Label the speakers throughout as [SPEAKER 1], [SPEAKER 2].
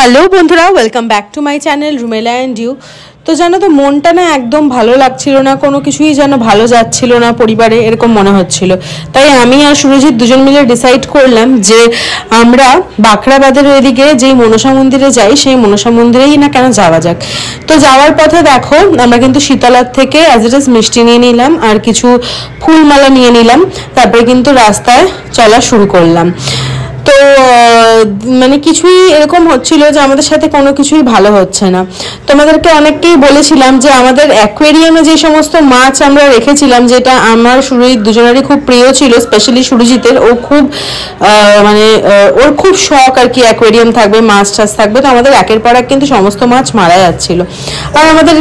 [SPEAKER 1] Hello বন্ধুরা, welcome back to my channel Rumela and you. তো জানো তো, মনটা না একদম ভালো লাগছিল না, কোনো কিছুই যেন ভালো যাচ্ছিল না পরিবারে, এরকম মনে হচ্ছিল। তাই আমি আর সুরজিৎ দুজন মিলে ডিসাইড করলাম যে আমরা বাখরাবাদের ওইদিকে যেই মনসা মন্দিরে যাই, সেই মনসা মন্দিরেই না কেন যাওয়া যাক। তো যাওয়ার পথে দেখো, আমরা কিন্তু শীতলার থেকে অ্যাজ ইট ইজ মিষ্টি নিয়ে নিলাম আর কিছু ফুলমালা নিয়ে নিলাম, তারপরে কিন্তু রাস্তায় চলা শুরু করলাম। তো মানে কিছুই এরকম হচ্ছিল যে আমাদের সাথে কোনো কিছুই ভালো হচ্ছে না। তোমাদেরকে অনেককেই বলেছিলাম যে আমাদের অ্যাকোয়ারিয়ামে যে সমস্ত মাছ আমরা রেখেছিলাম, যেটা আমার সুরজিৎ দুজনেরই খুব প্রিয় ছিল, স্পেশালি সুরজিতের, ও খুব মানে ওর খুব শখ আর কি, অ্যাকোয়ারিয়াম থাকবে, মাছ টাছ থাকবে। তো আমাদের একের পর এক কিন্তু সমস্ত মাছ মারা যাচ্ছিল, আর আমাদের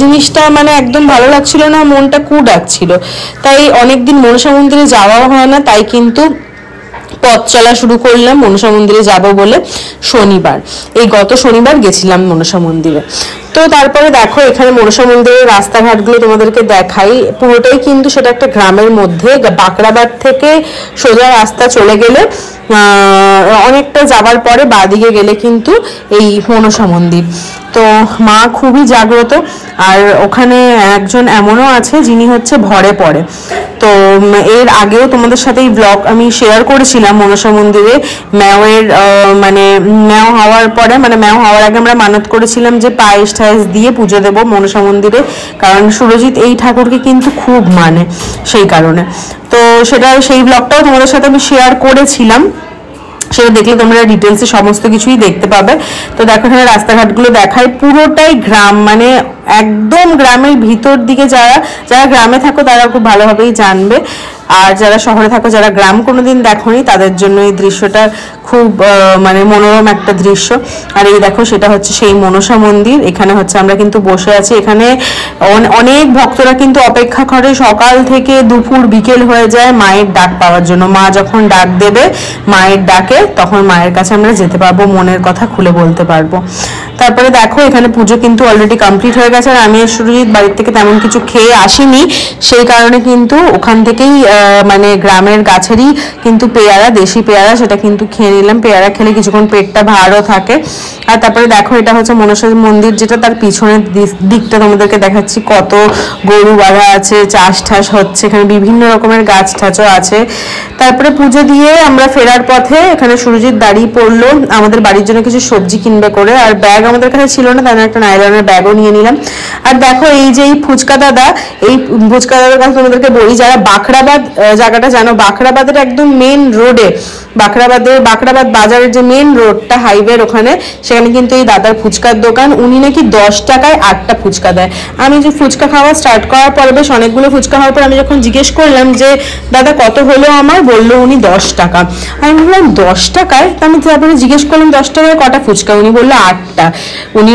[SPEAKER 1] জিনিসটা মানে একদম ভালো লাগছিল না, মনটা কু ডাকছিল। তাই অনেকদিন মনসা মন্দিরে যাওয়াও হয় না, তাই কিন্তু পথ চলা শুরু করলাম মনসা মন্দিরে যাব বলে। শনিবার, এই গত শনিবার গেছিলাম মনসা মন্দিরে। তো তারপরে দেখো, এখানে মনসা মন্দিরের রাস্তাঘাটগুলো তোমাদেরকে দেখাই। পুরোটাই কিন্তু সেটা একটা গ্রামের মধ্যে, বাখরাবাদ থেকে সোজা রাস্তা চলে গেলে অনেকটা যাবার পরে বাদিকে গেলে কিন্তু এই মনসা মন্দির। তো মা খুবই জাগ্রত, আর ওখানে একজন এমনও আছে যিনি হচ্ছে ভরে পড়ে। তো এর আগেও তোমাদের সাথে এই ব্লগ আমি শেয়ার করেছিলাম মনসা মন্দিরে ম্যাওয়ের, মানে ম্যাও হওয়ার পরে, মানে ম্যাও হওয়ার আগে আমরা মানত করেছিলাম যে পায়েস টায়েস দিয়ে পুজো দেবো মনসা মন্দিরে, কারণ সুরজিৎ এই ঠাকুরকে কিন্তু খুব মানে, সেই কারণে। তো সেই ব্লগটাও তোমাদের সাথে আমি শেয়ার করেছিলাম, সেটা দেখলে তোমরা ডিটেলসে সমস্ত কিছুই দেখতে পাবে। তো দেখো, এখানে রাস্তাঘাটগুলো দেখায়, পুরোটাই গ্রাম, মানে একদম গ্রামের ভিতর দিকে। যারা গ্রামে থাকো তারা খুব ভালোভাবেই জানবে, আর যারা শহরে থাকো, যারা গ্রাম কোনোদিন দেখোনি, তাদের জন্য এই দৃশ্যটা খুব মানে মনোরম একটা দৃশ্য। আর এই দেখো, সেটা হচ্ছে সেই মনসা মন্দির। এখানে হচ্ছে আমরা কিন্তু বসে আছি, এখানে অনেক ভক্তরা কিন্তু অপেক্ষা করে, সকাল থেকে দুপুর বিকেল হয়ে যায় মায়ের ডাক পাওয়ার জন্য। মা যখন ডাক দেবে, মায়ের ডাকে, তখন মায়ের কাছে আমরা যেতে পারবো, মনের কথা খুলে বলতে পারবো। তারপরে দেখো, এখানে পুজো কিন্তু অলরেডি কমপ্লিট হয়ে গেছে, আর আমি সুরজিৎ বাড়ির থেকে তেমন কিছু খেয়ে আসিনি, সেই কারণে কিন্তু ওখান থেকেই মানে গ্রামের গাছেরই কিন্তু পেয়ারা, দেশি পেয়ারা, সেটা কিন্তু খেয়ে নিলাম। পেয়ারা খেলে কিছুক্ষণ পেটটা ভারও থাকে। আর তারপরে দেখো, এটা হচ্ছে মনসা মন্দির, যেটা তার পিছনের দিকটা তোমাদেরকে দেখাচ্ছি, কত গরু বাঁধা আছে, চাষ ঠাস হচ্ছে, এখানে বিভিন্ন রকমের গাছ ঠাচও আছে। তারপরে পুজো দিয়ে আমরা ফেরার পথে এখানে সুরজিৎ দাঁড়িয়ে পড়লো আমাদের বাড়ির জন্য কিছু সবজি কিনবে করে, আর ব্যাগ আমাদের কাছে ছিল না, তাই একটা নাইলনের ব্যাগও নিয়ে নিলাম। আর দেখো, এই যে এই ফুচকা দাদা, এই ফুচকা দাদার কাছে তোমাদেরকে বলি, যারা বাখরাবাদ জায়গাটা জানো, বাখরাবাদের একদম মেন রোডে, বাখরাবাদ বাজারের যে মেন রোডটা, হাইওয়ের ওখানে, সেখানে কিন্তু এই দাদার ফুচকার দোকান। উনি নাকি 10 টাকায় 8টা ফুচকা দেয়। আমি যে ফুচকা খাওয়া স্টার্ট করার পরে, বেশ অনেকগুলো ফুচকা হওয়ার পর আমি যখন জিজ্ঞেস করলাম যে দাদা কত হলো আমার, বললো উনি 10 টাকা। আমি বললাম 10 টাকায়? আমি তারপরে জিজ্ঞেস করলাম 10 টাকায় কটা ফুচকা, উনি বললো 8টা। উনি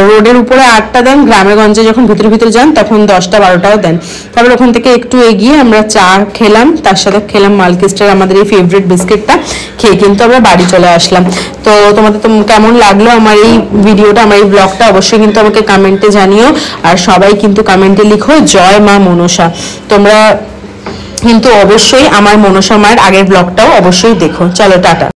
[SPEAKER 1] রোডের উপরে 8টা দেন, গ্রামে গঞ্জে যখন ভিতরে ভিতরে যান তখন 10টা 12টাও দেন। তারপর ওখান থেকে একটু এগিয়ে আমরা চা খেলাম, তার সাথে খেলাম মালকিস্টার, আমাদের এই ফেভারিট বিস্কিটটা, খেয়ে কিন্তু আমরা বাড়ি চলে আসলাম। তো তোমাদের তো কেমন লাগলো আমার এই ভিডিওটা, আমার এই ব্লগটা, অবশ্যই কিন্তু আমাকে কমেন্টে জানিও। আর সবাই কিন্তু কমেন্টে লিখো জয় মা মনসা। তোমরা কিন্তু অবশ্যই আমার মনসা মায়ের আগের ব্লগটাও অবশ্যই দেখো। চলো, টাটা।